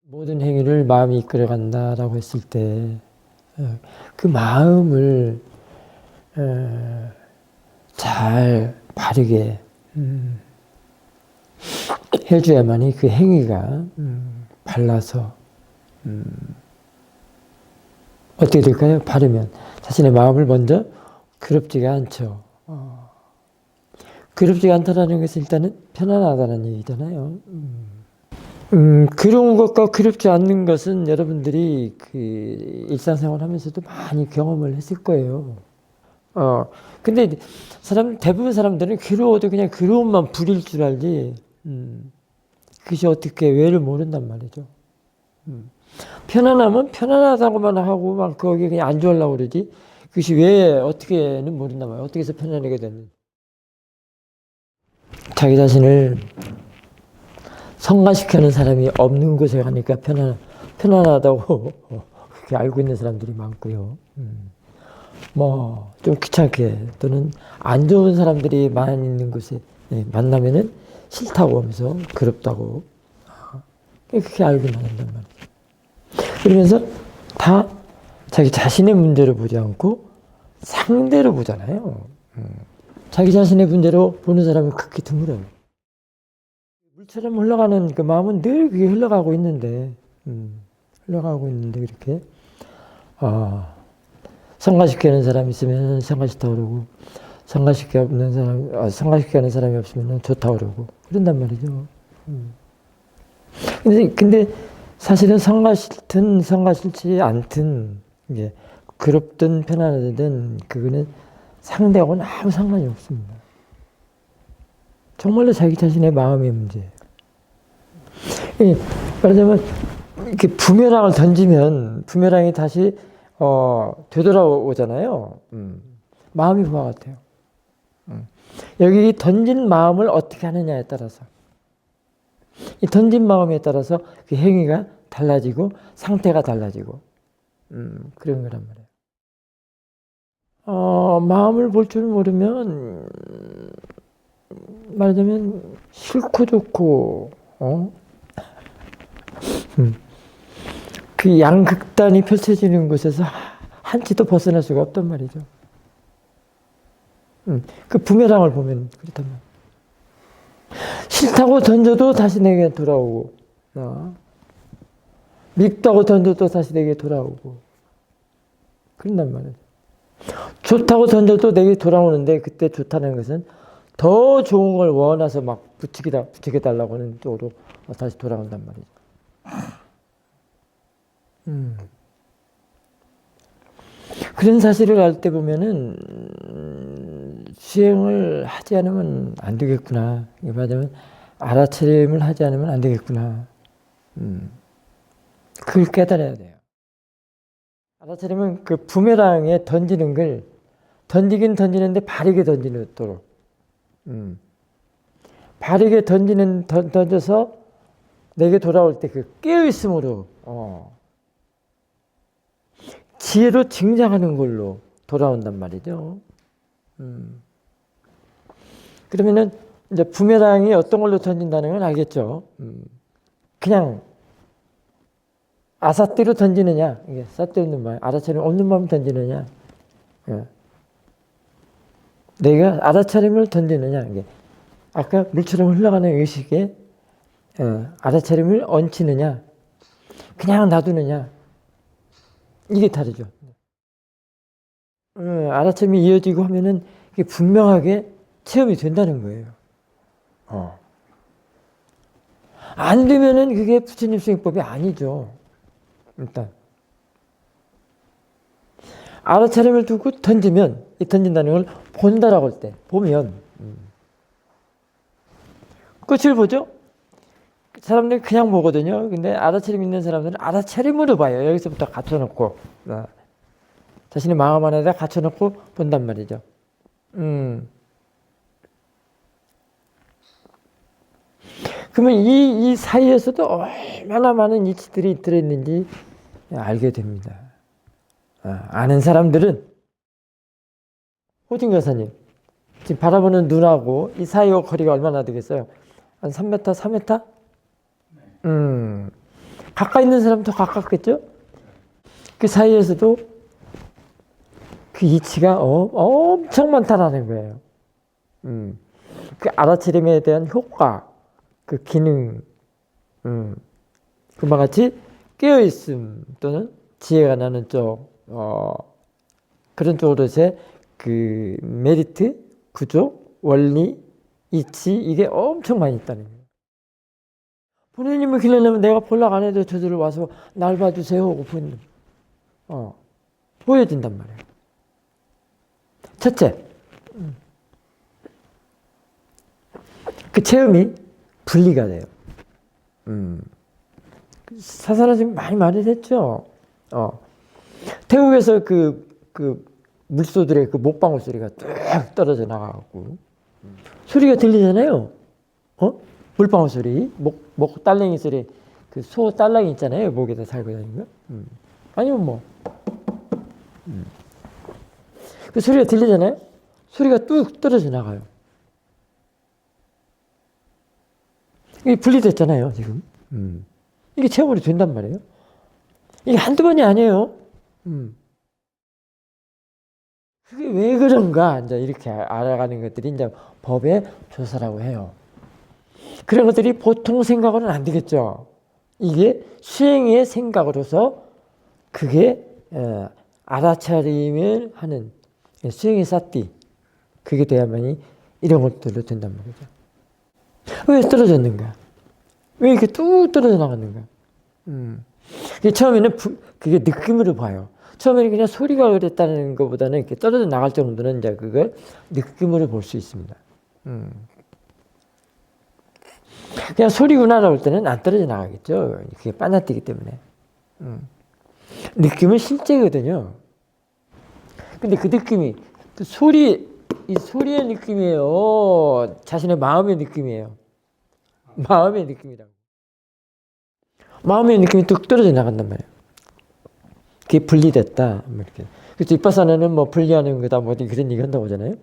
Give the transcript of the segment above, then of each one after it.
모든 행위를 마음이 이끌어간다라고 했을 때 그 마음을 잘 바르게 해줘야만이 그 행위가 발라서 어떻게 될까요? 바르면 자신의 마음을 먼저 괴롭지가 않죠. 괴롭지가 않다라는 것은 일단은 편안하다는 얘기잖아요. 그런 것과 괴롭지 않는 것은 여러분들이 그 일상생활 하면서도 많이 경험을 했을 거예요. 근데 대부분 사람들은 괴로워도 그냥 괴로움만 부릴 줄 알지, 그것이 어떻게 왜를 모른단 말이죠. 편안하면 편안하다고만 하고 막 거기 그냥 안 좋으려고 그러지, 그것이 왜 어떻게는 모른단 말이에요. 어떻게 해서 편안하게 됐는지. 자기 자신을 성가시키는 사람이 없는 곳에 가니까 편안하다고 그렇게 알고 있는 사람들이 많고요. 좀 귀찮게 또는 안 좋은 사람들이 많이 있는 곳에 만나면은 싫다고 하면서 괴롭다고 그렇게 알고는 한단 말이에요. 그러면서 다 자기 자신의 문제로 보지 않고 상대로 보잖아요. 자기 자신의 문제로 보는 사람이 극히 드물어요. 물처럼 흘러가는 그 마음은 늘 그게 흘러가고 있는데 그렇게 성가시키는 사람이 있으면 성가시다 그러고 성가시키는 사람이 없으면 좋다 그러고 그런단 말이죠. 근데 사실은 성가시든 성가시지 않든 이게 괴롭든 편안하든 그거는 상대하고는 아무 상관이 없습니다. 정말로 자기 자신의 마음의 문제. 말하자면 이렇게 부메랑을 던지면 부메랑이 다시 되돌아오잖아요. 마음이 그와 같아요. 여기 던진 마음을 어떻게 하느냐에 따라서 이 던진 마음에 따라서 그 행위가 달라지고 상태가 달라지고 그런 거란 말이에요. 마음을 볼 줄 모르면 말하자면 싫고 좋고 그 양극단이 펼쳐지는 곳에서 한치도 벗어날 수가 없단 말이죠. 그 부메랑을 보면 그렇단 말이에요. 싫다고 던져도 다시 내게 돌아오고 밉다고 던져도 다시 내게 돌아오고 그런단 말이에요. 좋다고 던져도 내게 돌아오는데 그때 좋다는 것은 더 좋은 걸 원해서 막 부추겨달라고 하는 쪽으로 다시 돌아온단 말이죠. 그런 사실을 알 때 보면은 수행을 하지 않으면 안 되겠구나. 말하자면 알아차림을 하지 않으면 안 되겠구나. 그걸 깨달아야 돼요. 알아차림은 그 부메랑에 던지는 걸 던지긴 던지는데 바르게 던지도록. 바르게 던져서 내게 돌아올 때 그 깨어있음으로 지혜로 증장하는 걸로 돌아온단 말이죠. 그러면은 이제 부메랑이 어떤 걸로 던진다는 건 알겠죠. 그냥 아삿대로 던지느냐, 이게 삿대 없는 마음, 알아차림 없는 마음 던지느냐, 내가 알아차림을 던지느냐, 이게 아까 물처럼 흘러가는 의식에 알아차림을 얹히느냐, 그냥 놔두느냐, 이게 다르죠. 알아차림이 이어지고 하면은 이게 분명하게 체험이 된다는 거예요. 안 되면은 그게 부처님 수행법이 아니죠. 일단 알아차림을 두고 던지면 이 던진다는 걸 본다라고 할 때 보면 끝을 보죠. 사람들이 그냥 보거든요. 근데 알아차림 있는 사람들은 알아차림으로 봐요. 여기서부터 갖춰놓고 자신의 마음 안에다 갖춰놓고 본단 말이죠. 그러면 이 사이에서도 얼마나 많은 이치들이 들어있는지 알게 됩니다. 아는 사람들은 호진 교사님 지금 바라보는 눈하고 이 사이의 거리가 얼마나 되겠어요? 한 3m, 4m? 가까이 있는 사람 더 가깝겠죠? 그 사이에서도 그 이치가 엄청 많다라는 거예요. 그 알아차림에 대한 효과, 그 기능, 그와 같이 깨어있음 또는 지혜가 나는 쪽, 그런 쪽으로서의 그 메리트, 구조, 원리, 이치, 이게 엄청 많이 있다는 거예요. 부모님을 기르려면 내가 볼락 안 해도 저들을 와서 날 봐주세요 하고 보여준단 말이에요. 첫째, 그 체험이 분리가 돼요. 사사라 지금 많이 말했죠. 태국에서 그 물소들의 그 목방울 소리가 뚝 떨어져 나가고 소리가 들리잖아요. 물방울 소리, 목 딸랭이 소리, 그 소 딸랑이 있잖아요. 목에다 살고 다니는 거. 아니면 뭐. 그 소리가 들리잖아요. 소리가 뚝 떨어져 나가요. 이게 분리됐잖아요, 지금. 이게 체험으로 된단 말이에요. 이게 한두 번이 아니에요. 그게 왜 그런가, 이제 이렇게 알아가는 것들이 이제 법의 조사라고 해요. 그런 것들이 보통 생각으로는 안 되겠죠. 이게 수행의 생각으로서 그게 알아차림을 하는 수행의 사띠, 그게 돼야만이 이런 것들로 된단 말이죠. 왜 떨어졌는가? 왜 이렇게 뚝 떨어져 나갔는가? 처음에는 그게 느낌으로 봐요. 처음에는 그냥 소리가 그랬다는 것보다는 이렇게 떨어져 나갈 정도는 이제 그걸 느낌으로 볼 수 있습니다. 그냥 소리구나 나올 때는 안 떨어져 나가겠죠. 그게 빠져뛰기 때문에. 느낌은 실제거든요. 근데 그 느낌이, 이 소리의 느낌이에요. 자신의 마음의 느낌이에요. 마음의 느낌이라고. 마음의 느낌이 뚝 떨어져 나간단 말이에요. 그게 분리됐다. 이렇게. 그래서 윗바사나는 뭐 분리하는 거다, 뭐 그런 얘기 한다고 하잖아요.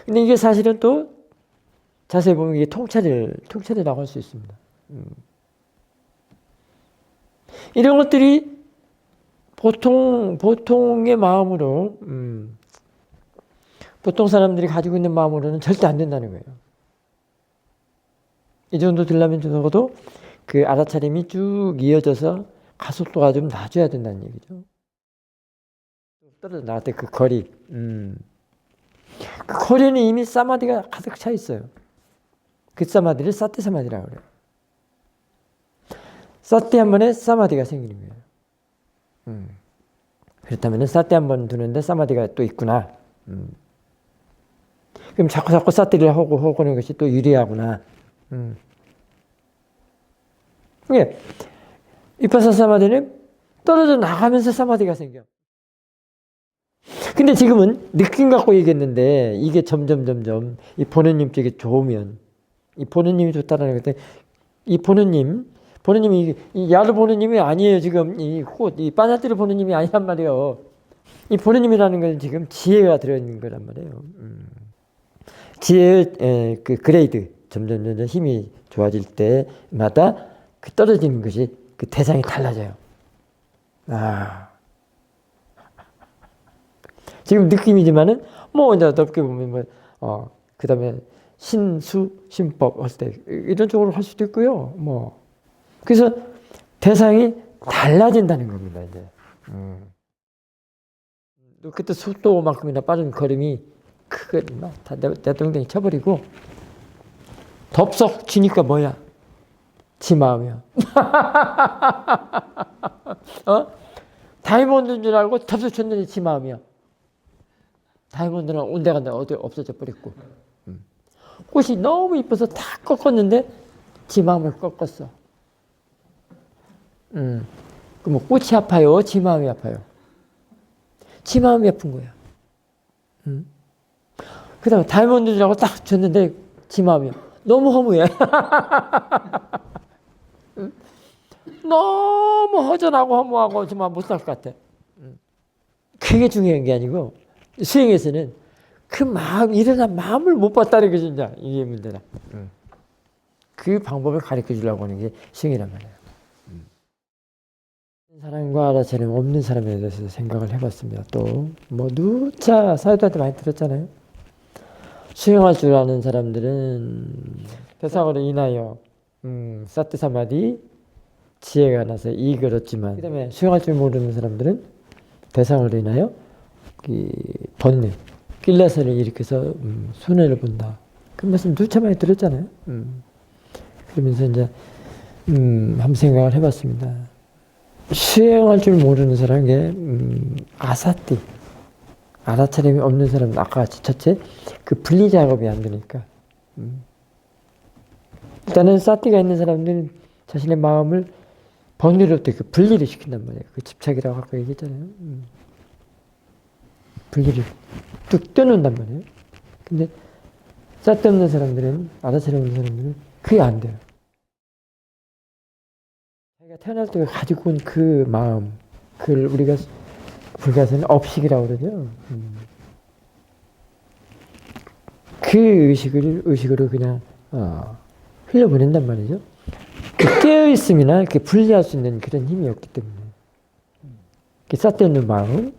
근데 이게 사실은 또 자세히 보면 이게 통찰이라고 할 수 있습니다. 이런 것들이 보통의 마음으로, 보통 사람들이 가지고 있는 마음으로는 절대 안 된다는 거예요. 이 정도 되려면 적어도 그 알아차림이 쭉 이어져서 가속도가 좀 낮아야 된다는 얘기죠. 떨어져 나갈 때 그 거리, 그 거리는 이미 사마디가 가득 차 있어요. 그 사마디를 사티 사마디라고 그래요. 사티 한 번에 사마디가 생기는 거예요. 그렇다면 사티 한 번 두는데 사마디가 또 있구나. 그럼 자꾸 사티를 하고 하는 것이 또 유리하구나. 이게 이파사 사마디는 떨어져 나가면서 사마디가 생겨. 근데 지금은 느낌 갖고 얘기했는데 이게 점점 이 보느님 쪽에 좋으면, 이 보느님이 좋다라는 것은 이 보느님이 이 야르 보느님이 아니에요. 지금 이 빠냐띠르 보느님이 아니란 말이에요. 이 보느님이라는 건 지금 지혜가 들어있는 거란 말이에요. 지혜의 그 그레이드 점점 힘이 좋아질 때마다 그 떨어지는 것이 그 대상이 달라져요. 지금 느낌이지만은 뭐 이제 넓게 보면 그 다음에 신수 신법 할 때 이런 쪽으로 할 수도 있고요. 뭐 그래서 대상이 달라진다는 겁니다. 이제 그때 속도만큼이나 빠른 걸음이 크거든요. 다 내동댕이 쳐버리고 덥석 쥐니까 뭐야? 지 마음이야. 다이몬드인 줄 알고 덥석 쳤는데 지 마음이야. 다이몬드는 온데간데 어디 없어져 버렸고, 꽃이 너무 이뻐서 다 꺾었는데 지 마음을 꺾었어. 그럼 꽃이 아파요? 지 마음이 아파요? 지 마음이 아픈 거야. 그 다음에 다이몬드라고 딱 줬는데 지 마음이야. 너무 허무해. 너무 허전하고 허무하고 정말 못 살 것 같아. 그게 중요한 게 아니고 수행에서는 그 마음, 일어난 마음을 못 봤다는 게 진짜 이게 문제다. 그 방법을 가르쳐 주려고 하는 게 수행이란 말이에요. 사람과 알아차림 없는 사람에 대해서 생각을 해봤습니다. 또 뭐 누차 사유들한테 많이 들었잖아요. 수행할 줄 아는 사람들은 대상으로 인하여 사트사마디 지혜가 나서 이익을 얻지만, 그 다음에 수행할 줄 모르는 사람들은 대상으로 인하여 번뇌, 낄라서를 일으켜서 손해를 본다. 그 말씀 누차 많이 들었잖아요. 그러면서 이제 한번 생각을 해봤습니다. 수행할 줄 모르는 사람에게 아사띠, 알아차림이 없는 사람은 아까 같이 첫째, 그 분리 작업이 안 되니까. 일단은 사띠가 있는 사람들은 자신의 마음을 번뇌로부터 그 분리를 시킨단 말이에요. 그 집착이라고 아까 얘기했잖아요. 분리를 뚝 떼놓는단 말이에요. 근데 사띠 없는 사람들은, 알아차림 없는 사람들은 그게 안 돼요. 자기가 태어날 때 가지고 온 그 마음, 그걸 우리가 불가사는 업식이라고 그러죠. 그 의식으로 그냥 흘려보낸단 말이죠. 그 깨어있음이나 이렇게 분리할 수 있는 그런 힘이 없기 때문에. 쌓여 있는 마음,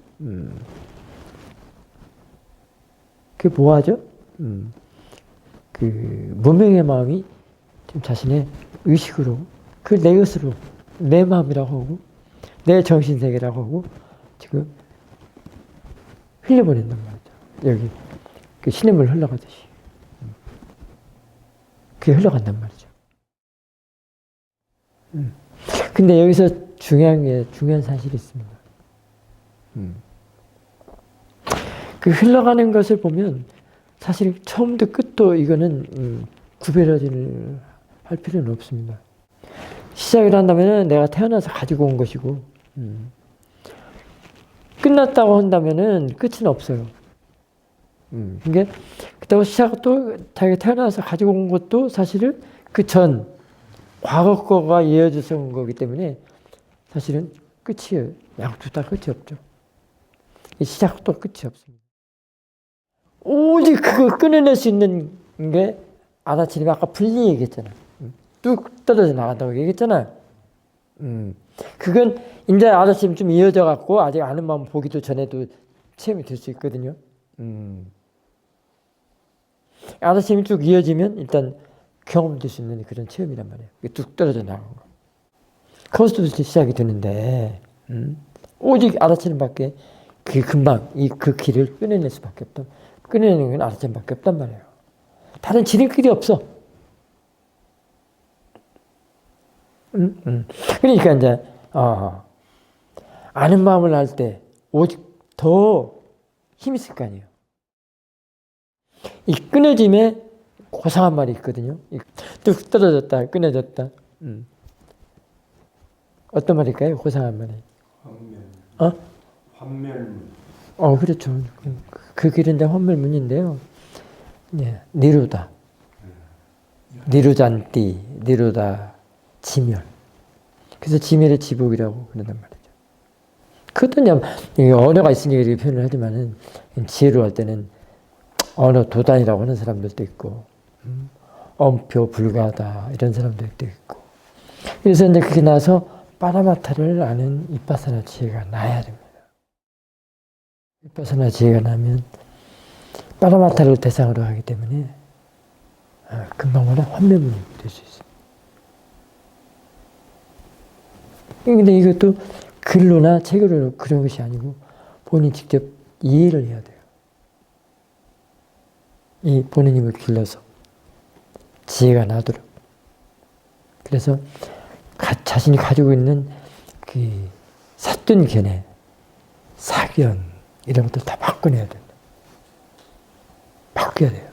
그게 뭐하죠? 그 무명의 마음이 좀 자신의 의식으로, 그걸 내 것으로, 내 마음이라고 하고, 내 정신세계라고 하고, 지금 흘려보낸단 말이죠. 여기 그 시냇물 흘러가듯이. 그게 흘러간단 말이죠. 근데 여기서 중요한 사실이 있습니다. 그 흘러가는 것을 보면 사실 처음부터 끝도 이거는 구별하지를 할 필요는 없습니다. 시작을 한다면 내가 태어나서 가지고 온 것이고, 끝났다고 한다면은 끝은 없어요. 그러니까 그렇다고 시작도 자기가 태어나서 가지고 온 것도 사실은 그 전 과거 거가 이어져서 온 거기 때문에 사실은 끝이에요. 양쪽 다 끝이 없죠. 시작도 끝이 없습니다. 오직 그거 끊어낼 수 있는 게 알아차림이 아까 분리 얘기했잖아. 뚝 떨어져 나간다고 얘기했잖아. 그건 이제 알아차림 좀 이어져 갖고 아직 아는 마음 보기도 전에도 체험이 될 수 있거든요. 알아차림이 쭉 이어지면 일단 경험될 수 있는 그런 체험이란 말이에요. 뚝 떨어져 나간 거. 거기서부터 시작이 되는데 오직 알아차림밖에 그 금방 그 길을 끊어낼 수밖에 없다. 끊어내는 건 알아차림밖에 없단 말이에요. 다른 지름길이 없어. 그러니까 이제 아는 마음을 할 때 오직 더 힘이 있을 거 아니에요. 이 끊어짐에 고상한 말이 있거든요. 뚝 떨어졌다, 끊어졌다. 어떤 말일까요? 고상한 말이. 환멸문. 그렇죠. 그 길은 이제 환멸문인데요. 예, 니루다. 니루잔띠, 니루다, 지멸. 그래서 지멸의 지복이라고 그런단 말이죠. 그것도 이제 언어가 있으니까 이렇게 표현을 하지만은 지혜로 할 때는 언어 도단이라고 하는 사람들도 있고, 엄표 불가하다 이런 사람들도 있고. 그래서 이제 그게 나서 빠라마타를 아는 이빠사나 지혜가 나야 됩니다. 이빠사나 지혜가 나면 빠라마타를 대상으로 하기 때문에 금방 오나 환멸문이 될 수 있어요. 근데 이것도 글로나 책으로 그런 것이 아니고 본인이 직접 이해를 해야 돼요. 이 본인 힘을 길러서 지혜가 나도록. 그래서 자신이 가지고 있는 그 삿된 견해, 사견 이런 것들 다 바꿔내야 된다. 바뀌어야 돼요.